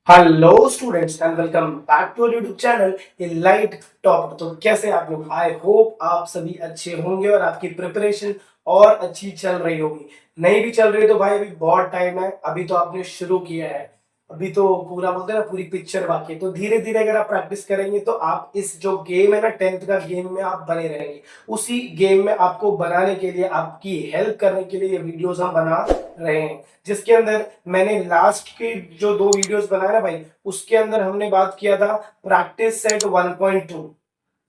Hello students and welcome back to YouTube channel a light topper. तो कैसे आप लोग? आई होप आप सभी अच्छे होंगे और आपकी प्रिपरेशन और अच्छी चल रही होगी। नहीं भी चल रही तो भाई अभी बहुत टाइम है, अभी तो आपने शुरू किया है, अभी तो पूरा बोलते हैं ना पूरी पिक्चर बाकी है। तो धीरे धीरे अगर आप प्रैक्टिस करेंगे तो आप इस जो गेम है ना 10th का गेम में आप बने रहेंगे। उसी गेम में आपको बनाने के लिए, आपकी हेल्प करने के लिए ये वीडियोस हम बना रहे हैं, जिसके अंदर मैंने लास्ट के जो दो वीडियोस बनाए ना भाई, उसके अंदर हमने बात किया था प्रैक्टिस सेट 1.2।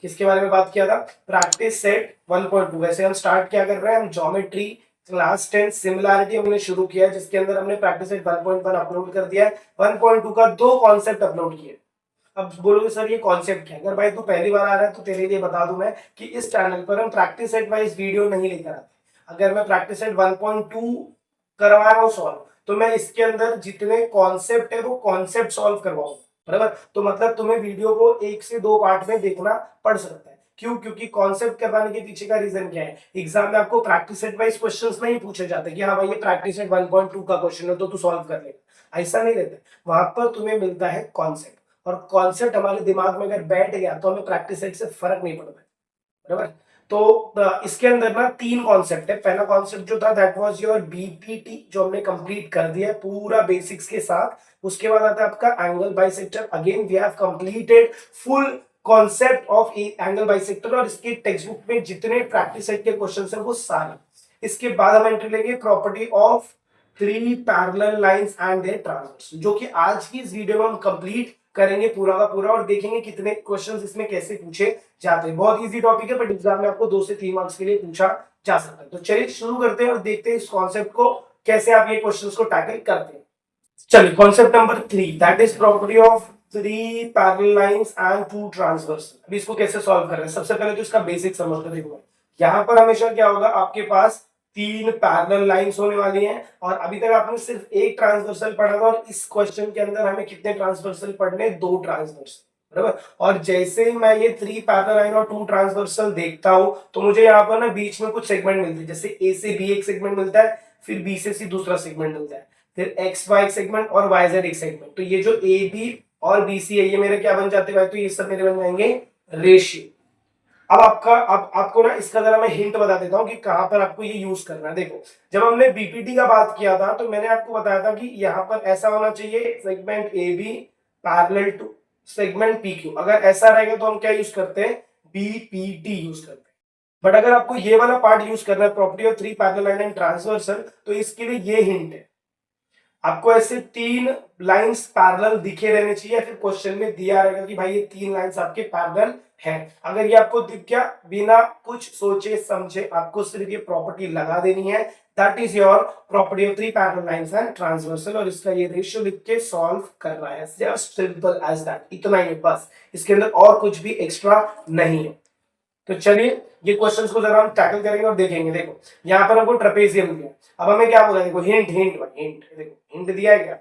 किसके बारे में बात किया था? Practice set 1.2। वैसे हम स्टार्ट क्या कर रहे हैं, हम ज्योमेट्री क्लास 10 सिमिलैरिटी हमने शुरू किया है, जिसके अंदर हमने प्रैक्टिस सेट 1.1 अपलोड कर दिया है। 1.2 का दो कॉन्सेप्ट अपलोड किए। अब बोलोगे सर ये कॉन्सेप्ट क्या है? अगर भाई तू पहली बार आ रहा है तो तेरे लिए बता दूं मैं कि इस चैनल पर हम प्रैक्टिस सेट वाइज वीडियो नहीं लेकर आते। अगर मैं प्रैक्टिस सेट 1.2 करवा रहा हूँ सॉल्व, तो मैं इसके अंदर जितने कॉन्सेप्ट है वो कॉन्सेप्ट सॉल्व करवाऊंगा। बराबर? तो मतलब तुम्हें वीडियो को एक से दो पार्ट में देखना पड़ सकता है। क्यों? क्योंकि कॉन्सेप्ट करवाने के पीछे का रीजन क्या है, एग्जाम में आपको प्रैक्टिस सेट वाइज क्वेश्चंस नहीं पूछे जाते कि हाँ भाई ये प्रैक्टिस सेट 1.2 का क्वेश्चन है तो तू सॉल्व कर लेगा, ऐसा नहीं रहता। वहां पर तुम्हें मिलता है कॉन्सेप्ट, और कॉन्सेप्ट हमारे दिमाग में अगर बैठ गया तो हमें प्रैक्टिस सेट से फर्क नहीं पड़ता। बराबर? तो इसके अंदर ना तीन कॉन्सेप्ट है। पहला कॉन्सेप्ट जो था दैट वाज योर बीपीटी, जो हमने कंप्लीट कर दिया है पूरा बेसिक्स के साथ। उसके बाद आता है आपका angle bisector. Again we have completed full concept of angle bisector, और इसकी टेक्स्ट बुक में जितने प्रैक्टिस सेट के क्वेश्चंस हैं वो सारे। इसके बाद हम एंट्री लेंगे property of three parallel lines and their transverse, जो कि आज की इस वीडियो में हम कंप्लीट करेंगे पूरा का पूरा, और देखेंगे कितने क्वेश्चंस इसमें कैसे पूछे जाते हैं। बहुत इजी टॉपिक है, बट एग्जाम में आपको 2 से 3 मार्क्स के लिए पूछा जा सकता है। तो चलिए शुरू करते हैं और देखते हैं इस कॉन्सेप्ट को कैसे आप ये क्वेश्चंस को टैकल करते हैं। चलिए concept number 3, that is property of three parallel lines and two transverse. अभी इसको कैसे सॉल्व कर रहे हैं, सबसे पहले तो इसका बेसिक समझ कर देखो। यहाँ पर हमेशा क्या होगा, आपके पास तीन पैरेलल लाइंस होने वाली हैं, और अभी तक आपने सिर्फ एक ट्रांसवर्सल पढ़ा था, और इस क्वेश्चन के अंदर हमें कितने ट्रांसवर्सल पढ़ने? दो ट्रांसवर्सल। बराबर? और जैसे ही मैं ये थ्री पैरेलल लाइन और टू ट्रांसवर्सल देखता हूं, तो मुझे यहाँ पर ना बीच में कुछ सेगमेंट मिलते हैं। जैसे ए से बी एक सेगमेंट मिलता है, फिर बी से सी दूसरा सेगमेंट मिलता है, फिर एक्स वाई एक सेगमेंट और वाई जेड एक सेगमेंट। तो ये जो ए बी और बी सी है, ये मेरे क्या बन जाते हैं भाई? तो ये सब मेरे बन जाएंगे रेशियो। अब आपको ना इसका जरा मैं हिंट बता देता हूं कि कहां पर आपको ये यूज करना है। देखो, जब हमने बीपीटी का बात किया था तो मैंने आपको बताया था कि यहां पर ऐसा होना चाहिए, segment A B parallel to segment P Q. अगर ऐसा रहेगा तो हम क्या यूज करते हैं? बीपीटी यूज करते हैं। बट अगर आपको ये वाला पार्ट यूज करना है, property of three parallel line and transversal, तो इसके लिए ये हिंट है, आपको ऐसे तीन लाइंस पैरेलल दिखे रहने चाहिए, फिर क्वेश्चन में दिया रहेगा कि भाई ये तीन लाइंस आपके पैरेलल हैं। अगर ये आपको दिख गया, बिना कुछ सोचे समझे आपको सिर्फ ये प्रॉपर्टी लगा देनी है, that is your property of three parallel lines and transversal, और इसका ये रेशियो लिख के सॉल्व करना है। जस्ट सिंपल एज दैट, इतना ही है बस। इसके अंदर और कुछ भी एक्स्ट्रा नहीं है। तो चलिए ये क्वेश्चंस को जरा हम टैकल करेंगे और देखेंगे। देखो, यहाँ पर हमको ट्रेपेजियम दिया, अब हमें क्या बोला? देखो हिंट हिंट हिंट, देखो हिंट दिया है क्या?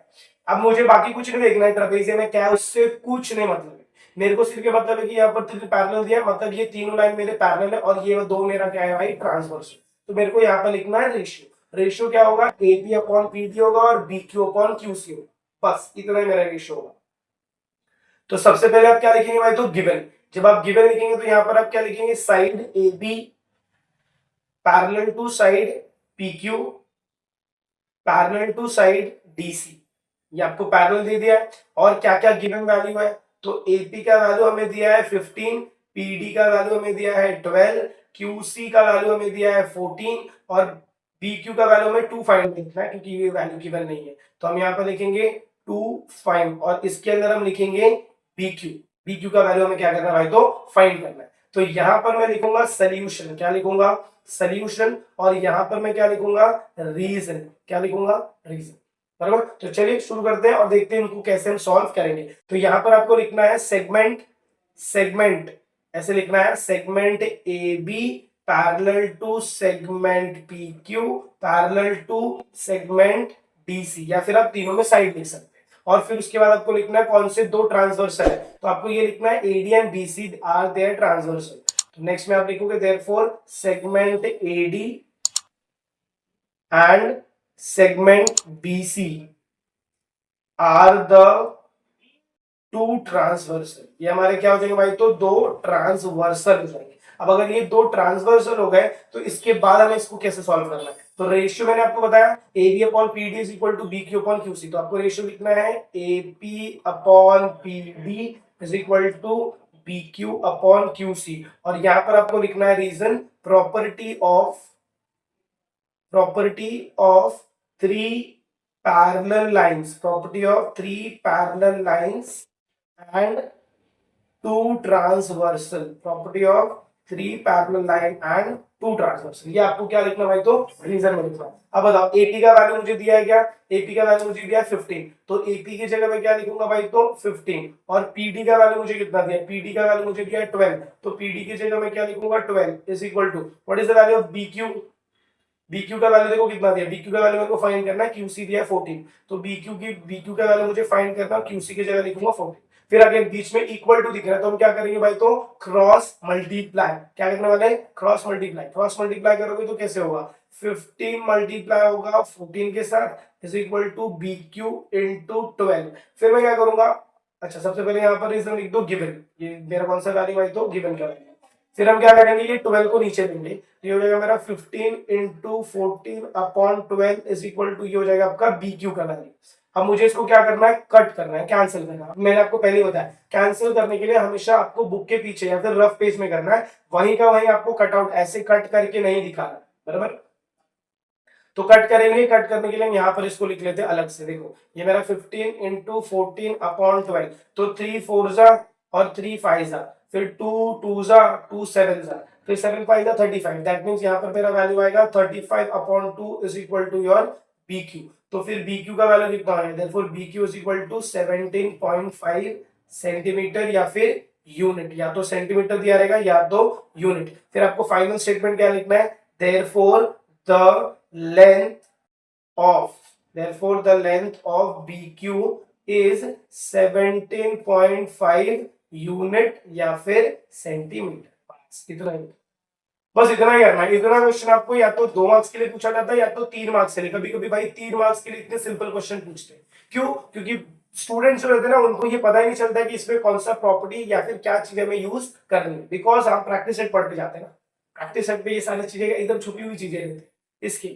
अब मुझे बाकी कुछ नहीं देखना है, ट्रेपेजियम में क्या है उससे कुछ नहीं मतलब है। मेरे को सिर्फ ये मतलब है कि यहाँ पर तीन पैरेलल दिया, मतलब ये तीनों लाइन मेरे पैरेलल है, और ये दो मेरा क्या है भाई? ट्रांसवर्स। तो मेरे को यहाँ पर लिखना है रेशियो। रेशियो क्या होगा? A B upon P D होगा और B Q upon Q C होगा, बस इतना ही मेरा रेशियो होगा। तो सबसे पहले आप क्या लिखेंगे भाई? तो गिवन। जब आप गिवन लिखेंगे तो यहां पर आप क्या लिखेंगे? Side A B parallel to side P Q parallel to side D C. ये आपको पैरेलल दे दिया है, और क्या क्या गिवन वैल्यू है? तो एपी का वैल्यू हमें दिया है 15, पीडी का वैल्यू हमें दिया है 12, क्यूसी का वैल्यू हमें दिया है 14, और बीक्यू का वैल्यू हमें 2 फाइंड करना है, क्योंकि ये वैल्यू गिवन नहीं है। तो हम यहाँ पर लिखेंगे 2 फाइंड, और इसके अंदर हम लिखेंगे बीक्यू। बीक्यू का वैल्यू हमें क्या करना है भाई? तो फाइंड करना है। तो यहां पर मैं लिखूंगा सोल्यूशन। क्या लिखूंगा? सोल्यूशन। और यहां पर मैं क्या लिखूंगा? रीजन। क्या लिखूंगा? रीजन। बराबर? तो चलिए शुरू करते हैं और देखते हैं इनको कैसे हम सॉल्व करेंगे। तो यहां पर आपको लिखना है सेगमेंट, सेगमेंट ऐसे लिखना है, segment A B parallel to segment P Q parallel to segment D C, या फिर आप तीनों में साइड लिख सकते हैं। और फिर उसके बाद आपको लिखना है कौन से दो ट्रांसवर्सल है, तो आपको ये लिखना है AD and BC are their transversal. तो नेक्स्ट में आप लिखोगे therefore segment AD and segment BC are the two transversal, ये हमारे क्या हो जाएंगे भाई, तो दो ट्रांसवर्सल हो जाएंगे। अब अगर ये दो ट्रांसवर्सल हो गए तो इसके बाद हमें इसको कैसे सॉल्व करना है, तो रेशियो मैंने आपको बताया A B upon P D is equal to B Q upon Q C, तो आपको रेशियो लिखना है A P upon P D is equal to B Q upon Q C, और यहां पर आपको लिखना है reason property of three parallel lines, property of three parallel lines and two transversal, property of three parallel line and two transversal, ये आपको क्या लिखना भाई, तो रीजन में लिखना है। अब बताओ एपी का वैल्यू मुझे दिया है क्या, एपी का वैल्यू मुझे दिया है 15, तो एपी की जगह मैं क्या लिखूंगा भाई, तो 15, और पीडी का वैल्यू मुझे कितना दिया है, पीडी का वैल्यू मुझे दिया है 12, तो पीडी की जगह मैं क्या लिखूंगा 12 is equal to what is the value of BQ, BQ का वैल्यू देखो कितना दिया, बीक्यू का वैल्यू मेरे को फाइंड करना है, क्यूसी दिया है 14, तो बीक्यू का वैल्यू मुझे फाइंड करना है, क्यूसी की जगह लिखूंगा 14। फिर आगे बीच में इक्वल टू दिख रहा है तो हम क्या करेंगे भाई, तो क्रॉस मल्टीप्लाई, क्या करने वाले हैं, क्रॉस मल्टीप्लाई, क्रॉस मल्टीप्लाई करोगे तो कैसे होगा, 15 मल्टीप्लाई होगा 14 के साथ is equal to B Q into 12। फिर मैं क्या करूंगा, अच्छा सबसे पहले यहाँ पर रीजन लिख दो गिवन, ये मेरा कौन सा वैल्यू भाई, तो गिवन का वैल्यू। फिर हम क्या करेंगे, ये 12 को नीचे लेंगे, ये हो जाएगा मेरा 15 into 14 upon 12 is equal to, ये हो जाएगा आपका बी क्यू का वैल्यू। अब मुझे इसको क्या करना है, कट करना है, कैंसिल करना है। मैंने आपको पहले ही बताया कैंसिल करने के लिए हमेशा आपको बुक के पीछे या फिर रफ पेज में करना है, वहीं का वहीं आपको कट आउट ऐसे कट करके नहीं दिखाना, बराबर। तो कट करेंगे, कट करने के लिए हम यहाँ पर इसको लिख लेते हैं अलग से, देखो ये मेरा 15 इंटू 14 अपॉन 12, तो 3 4 जा और 3 5 जा, फिर 2 2 जा 2 7 जा, फिर 7 5 जा 35, दैट मींस यहाँ पर मेरा वैल्यू आएगा 35 upon 2 is equal to your B Q. तो फिर बी क्यू का वैल्यू कितना है, therefore B Q is equal to 17.5 centimetre या फिर यूनिट, या तो सेंटीमीटर दिया रहेगा या तो यूनिट। फिर आपको फाइनल स्टेटमेंट क्या लिखना है, therefore the length of the length of BQ is 17.5 unit या फिर सेंटीमीटर, इतना ही, बस इतना ही करना है। इतना क्वेश्चन आपको या तो 2 मार्क्स के लिए पूछा जाता है या तो 3 मार्क्स के लिए, कभी कभी भाई 3 मार्क्स के लिए इतने सिंपल क्वेश्चन पूछते हैं, क्यों, क्योंकि स्टूडेंट्स जो रहते हैं ना उनको ये पता ही नहीं चलता है कि इसमें कौन सा प्रॉपर्टी या फिर क्या चीजें हमें यूज करनी है, बिकॉज हम प्रैक्टिस सेट पढ़ के जाते हैं ना, प्रैक्टिस सेट पे ये सारी चीजें एकदम छुपी हुई चीजें रहती है इसकी।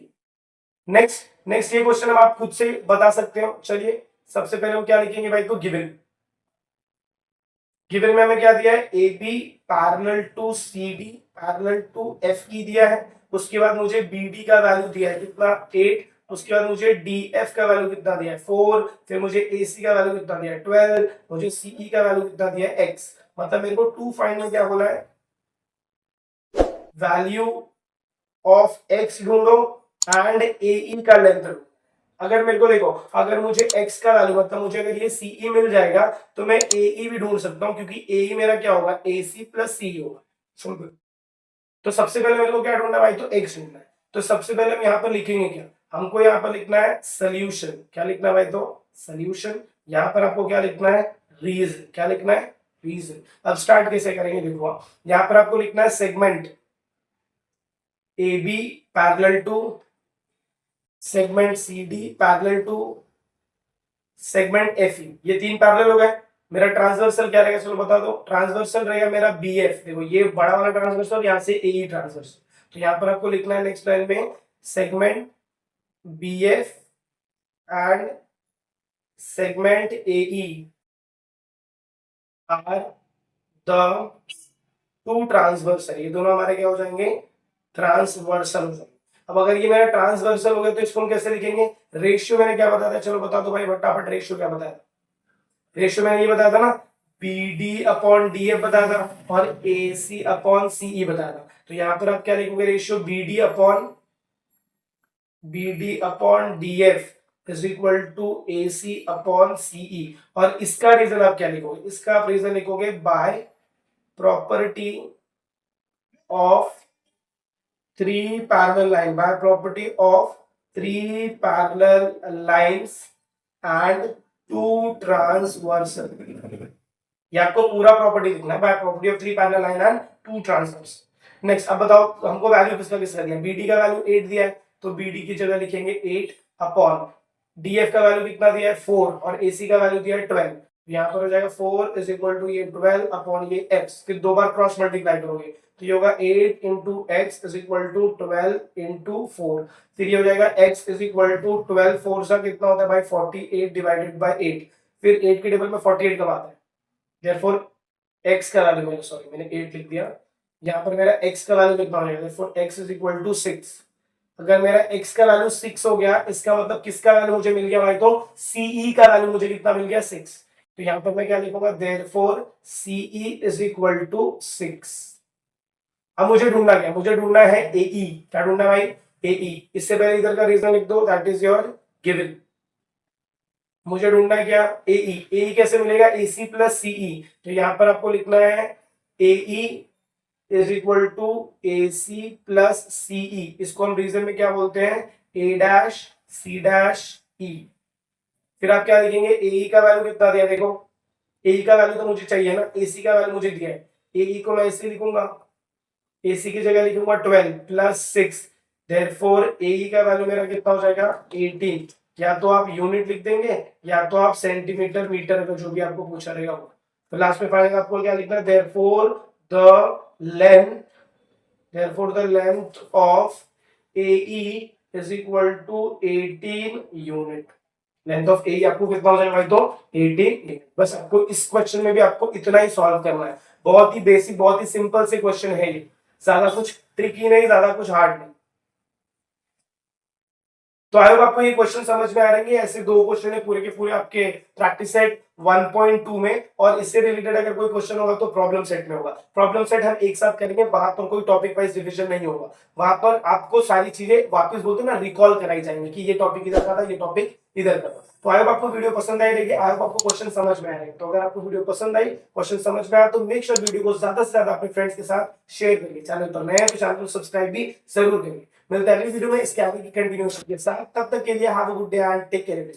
नेक्स्ट ये क्वेश्चन हम आप खुद से बता सकते हो। चलिए सबसे पहले हम क्या लिखेंगे भाई, तो गिवन में हमें क्या दिया है, A B parallel to C D parallel to F E दिया है, उसके बाद मुझे बी डी का वैल्यू दिया है कितना 8, उसके बाद मुझे डी एफ का वैल्यू कितना दिया है 4, फिर मुझे ए सी का वैल्यू कितना दिया है 12, मुझे सीई का वैल्यू कितना दिया है x, मतलब मेरे को 2 फाइंड में क्या बोला है, वैल्यू ऑफ x ढूंढो एंड ए का लेंथ। अगर मेरे को देखो, अगर मुझे x का वैल्यू मतलब मुझे अगर ये CE मिल जाएगा तो मैं AE भी ढूंढ सकता हूं, क्योंकि AE मेरा क्या होगा, AC प्लस CE होगा, सिंपल। तो सबसे पहले मेरे को क्या ढूंढना है भाई, तो x ढूंढना है। तो सबसे पहले हम यहाँ पर लिखेंगे क्या, हमको यहाँ पर लिखना है सोल्यूशन, क्या लिखना है भाई, तो सोल्यूशन। यहाँ पर आपको क्या लिखना है, रीजन, क्या लिखना है, रीजन। अब स्टार्ट कैसे करेंगे देखो, यहाँ पर आपको लिखना है segment AB parallel to segment CD parallel to segment FE, ये 3 पैरेलल हो गए। मेरा ट्रांसवर्सल क्या रहेगा, चलो बता दो, ट्रांसवर्सल रहेगा मेरा BF, देखो ये बड़ा वाला ट्रांसवर्सल, यहाँ से AE ट्रांसवर्सल, तो यहाँ पर आपको लिखना है नेक्स्ट लाइन में segment BF and segment AE are the 2 transversal, ये दोनों हमारे क्या हो जाएंगे, ट्रांसवर्सल हो जाएंगे। अब अगर ये मेरा ट्रांसवर्सल हो गया तो इसको हम कैसे लिखेंगे, रेशियो मैंने क्या बताया था, चलो बता दो भाई फटाफट, रेशियो क्या बताया था, रेशियो मैंने ये बताया था ना, BD अपॉन DF बताया था और AC अपॉन CE बताया था। तो यहां पर आप क्या लिखोगे, ratio BD upon DF is equal to AC upon CE, और इसका रीजन आप क्या लिखोगे, इसका आप रीजन लिखोगे by property of 3 parallel line, by property of 3 parallel lines and 2 transversal, ये आपको पूरा प्रॉपर्टी लिखना है, by property of 3 parallel line and 2 transverse. Next अब बताओ हमको वैल्यू किसका किसका दिया, BD का वैल्यू 8 दिया है, तो BD की जगह लिखेंगे 8 अपॉन DF का वैल्यू कितना दिया है 4 और AC का वैल्यू दिया है 12, यहाँ पर हो जाएगा 4 इज इक्वल टू ये 12 अपॉन ये x, फिर 2 बार क्रॉस मल्टीप्लाई करोगे तो ये होगा 8 into X is equal to 12 into 4, फिर ये हो जाएगा x इज इक्वल टू 12 4 सा कितना होता है भाई 48 डिवाइडेड बाय 8, फिर 8 के टेबल में 48 कब आता है, देयरफॉर x का वैल्यू मैंने 8 लिख दिया, यहाँ पर मेरा x का वैल्यू कितना हो जाएगा, therefore x is equal to 6। अगर मेरा x का वैल्यू 6 हो गया, इसका मतलब किसका वैल्यू मुझे मिल गया भाई, तो CE का वैल्यू मुझे कितना मिल गया 6। तो यहाँ पर मैं क्या लिखूंगा, therefore CE is equal to 6। अब मुझे ढूंढना क्या, मुझे ढूंढना है AE, क्या ढूंढना है भाई, AE। इससे पहले इधर का रीजन लिख दो, दैट इज योर गिवन। मुझे ढूंढना है क्या, AE कैसे मिलेगा, AC प्लस CE, तो यहाँ पर आपको लिखना है AE is equal to AC plus CE, इसको हम रीजन में क्या बोलते हैं, A dash C dash E। फिर आप क्या लिखेंगे, AE का वैल्यू कितना दिया, देखो AE का वैल्यू तो मुझे चाहिए ना, AC का वैल्यू मुझे दिया है, AE को मैं ऐसे लिखूंगा, AC की जगह लिखूंगा 12 प्लस 6, देयरफॉर AE का वैल्यू मेरा कितना हो जाएगा 18। या तो आप यूनिट लिख देंगे या तो आप सेंटीमीटर मीटर का जो भी आपको पूछा रहेगा वो, तो लास्ट में फाइनल आपको क्या लिखना है, therefore the length of AE is equal to 18 unit. Length of AE आपको कितना हो जाएगा भाई, तो 18। बस आपको इस क्वेश्चन में भी आपको इतना ही सॉल्व करना है, बहुत ही बेसिक बहुत ही सिंपल से क्वेश्चन है ये, ज्यादा कुछ ट्रिकी नहीं, ज्यादा कुछ हार्ड नहीं। तो आई होप आपको ये क्वेश्चन समझ में आ रहे हैं, ऐसे 2 क्वेश्चन है पूरे के पूरे आपके प्रैक्टिस सेट 1.2 में, और इससे रिलेटेड अगर कोई क्वेश्चन होगा तो प्रॉब्लम सेट में होगा। प्रॉब्लम सेट हम एक साथ करेंगे, वहां पर कोई टॉपिक वाइज डिवीजन नहीं होगा, वहां पर आपको सारी चीजें वापस बोलते हैं ना रिकॉल कराई जाएंगी कि ये टॉपिक इधर का था, ये टॉपिक इधर का था। तो आई होप आपको वीडियो पसंद आई रहेगी, आई होप आपको क्वेश्चन समझ में आएंगे। तो अगर आपको वीडियो पसंद आई, क्वेश्चन समझ में आया, तो मेक श्योर वीडियो को ज्यादा से ज्यादा अपने फ्रेंड्स के साथ शेयर करिए। चैनल पर नए हैं तो चैनल को सब्सक्राइब भी जरूर करिए। मिलते हैं अगली वीडियो में इसके आगे की कंटिन्यूएशन के साथ, तब तक के लिए have a good day and take care.